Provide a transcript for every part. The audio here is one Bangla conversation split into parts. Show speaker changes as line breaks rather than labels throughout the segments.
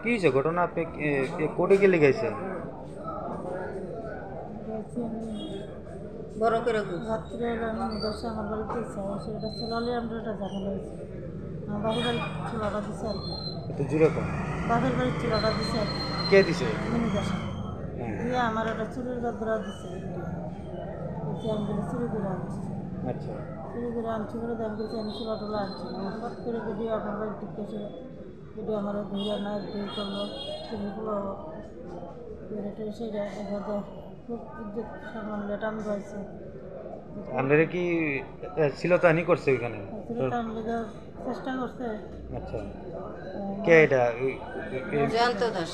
কি হয়েছে ঘটনা? আপনি কোর্টে গেলে গেছেন?
গেছি আমি বড় করে রাত্রে এলাম দশে আমার বাড়িতে এসে এটা চলালে আমরা এটা ঝামেলা হয়েছে। আমার বাপের বাড়ির চুলাটা দিছে আর কি।
একটু জুড়ে কম।
বাপের বাড়ির চুলাটা দিছে আর কি।
কে দিছে?
মিনি দশা
হ্যাঁ।
দিয়ে আমার একটা চুরির গদ্রা দিছে। বলছি আমি বলে চুরি করে আনছি।
আচ্ছা।
চুরি করে আনছি করে দাম বলছি আমি চুলা টুলা আনছি না। হঠাৎ করে ভিডিও আমার বাড়ি ঢুকে ছিল। ভিডিও আমার ধৈর্য না ধৈর্য করলো চুরিগুলো বেরোতে সেটা এবার খুব ইজ্জত সম্মান লেটাম রয়েছে।
আপনারা কি ছিলতাহানি করছে ওইখানে?
লেটাম লেগে চেষ্টা করছে।
আচ্ছা। কে এটা?
জয়ন্ত দাস।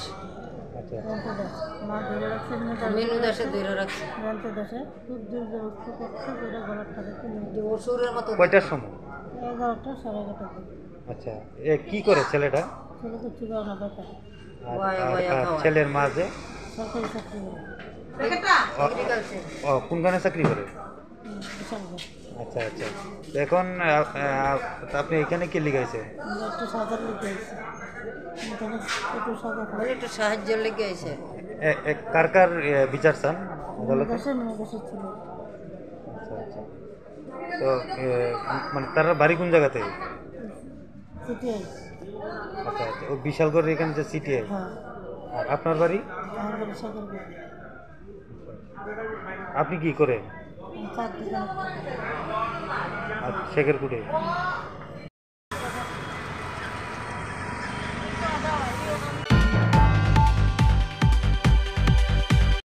আচ্ছা।
জয়ন্ত দাস মা ধরে রাখছে মিনু দাসে ধরে রাখছে। জয়ন্ত দাসে খুব জোর জবরদস্ত করছে করে গলারটা দেখে ওষুরের মতো।
কয়টার সময়?
11টা 11:30 দিকে।
আচ্ছা। কি করে ছেলেটা?
ছেলে তো চুলা না বেকার।
আর ছেলের মা যে
সরকারি চাকরি করে।
কোনখানে চাকরি করে?
বিশালগড়।
আচ্ছা আচ্ছা। তো এখন আপনি এখানে কে লিখাইছে?
আমরা একটু সাজার লেগে আছে একটু সাজা একটু সাহায্য লেগে আছে।
কার কার বিচার চান আদালতে?
মিনি দেশের ছিল।
আচ্ছা আচ্ছা। তো মানে তার বাড়ি কোন জায়গাতে?
সিটিআই।
আচ্ছা আচ্ছা। ও বিশালগড়ের এখানে যে সিটিআই।
হ্যাঁ।
আর আপনার বাড়ি?
আমার বাড়ি সাগরপুর।
আপনি কি করেন?
চার দোকান।
শেখেরপুরে।